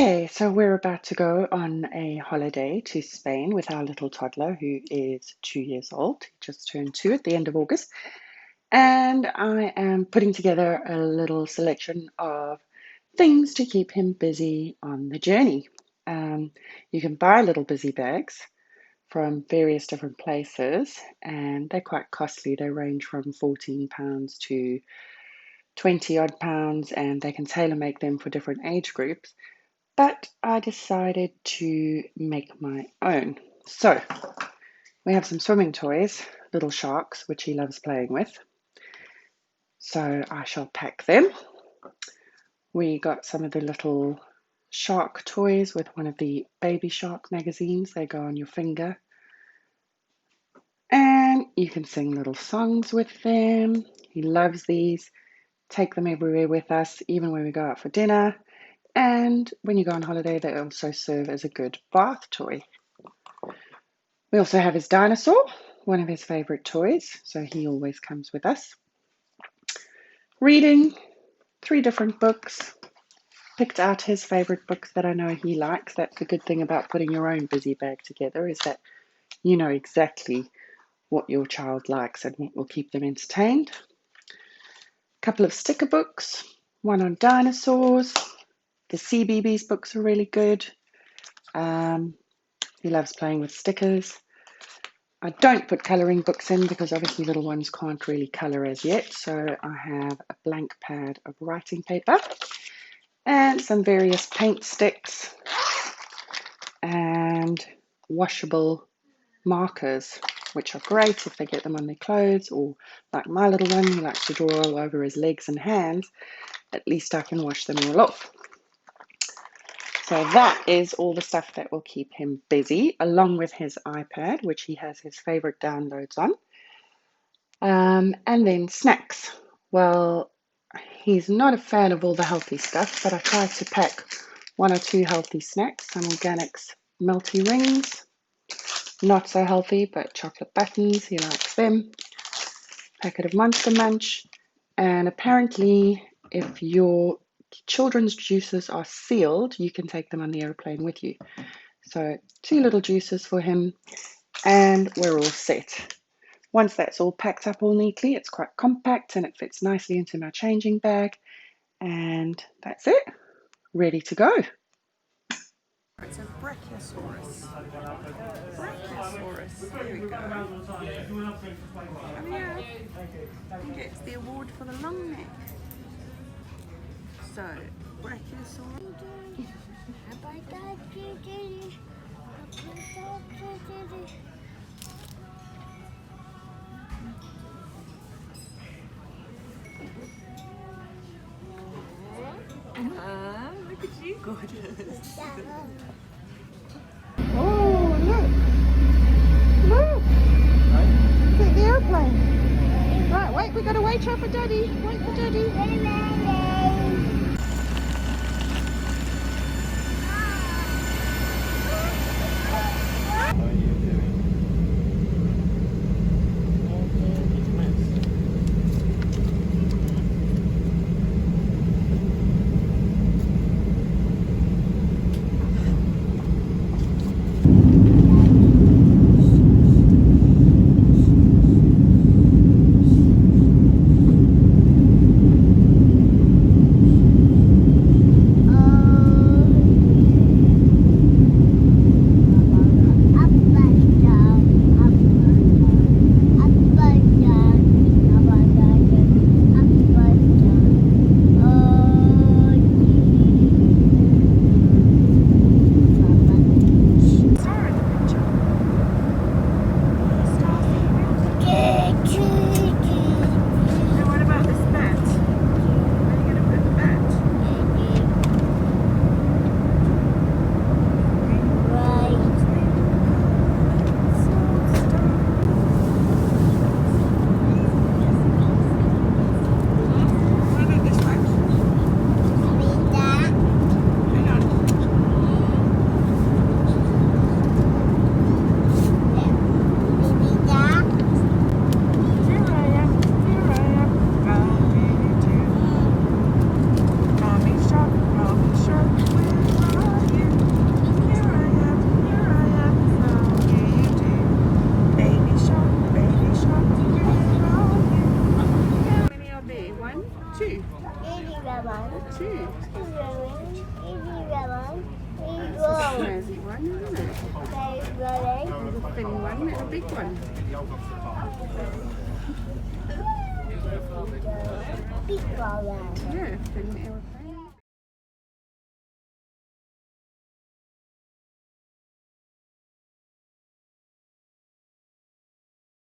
Okay, so we're about to go on a holiday to Spain with our little toddler who is 2 years old. He just turned 2 at the end of August. And I am putting together a little selection of things to keep him busy on the journey. You can buy little busy bags from various different places, and they're quite costly. They range from £14 to 20 odd pounds, and they can tailor make them for different age groups. But I decided to make my own. So we have some swimming toys, little sharks, which he loves playing with. So I shall pack them. We got some of the little shark toys with one of the baby shark magazines. They go on your finger. And you can sing little songs with them. He loves these. Take them everywhere with us, even when we go out for dinner. And when you go on holiday, they also serve as a good bath toy. We also have his dinosaur, one of his favourite toys, so he always comes with us. Reading, 3 different books. Picked out his favourite books that I know he likes. That's the good thing about putting your own busy bag together, is that you know exactly what your child likes and what will keep them entertained. A couple of sticker books, one on dinosaurs. The CBeebies books are really good. He loves playing with stickers. I don't put colouring books in because obviously little ones can't really colour as yet. So I have a blank pad of writing paper and some various paint sticks and washable markers, which are great if they get them on their clothes, or like my little one who likes to draw all over his legs and hands. At least I can wash them all off. So that is all the stuff that will keep him busy, along with his iPad, which he has his favourite downloads on. And then snacks. Well, he's not a fan of all the healthy stuff, but I tried to pack 1 or 2 healthy snacks. Some Organics melty rings, not so healthy, but chocolate buttons, he likes them. Packet of Monster Munch. And apparently, if your children's juices are sealed, you can take them on the airplane with you. So 2 little juices for him, and we're all set. Once that's all packed up all neatly, it's quite compact and it fits nicely into my changing bag, and that's it, ready to go. It's a Brachiosaurus. Brachiosaurus. Here we go. Oh yeah. He gets the award for the long neck. So, Brachiosaurus. Look at you, gorgeous. Oh, look. Look. Look at the airplane. Right, wait, we gotta wait for Daddy. Wait for Daddy. one. Two. Easy one. Easy That's a one. snazzy one, isn't it? Very A thin one and a big one. big one. Yeah, thin aeroplane.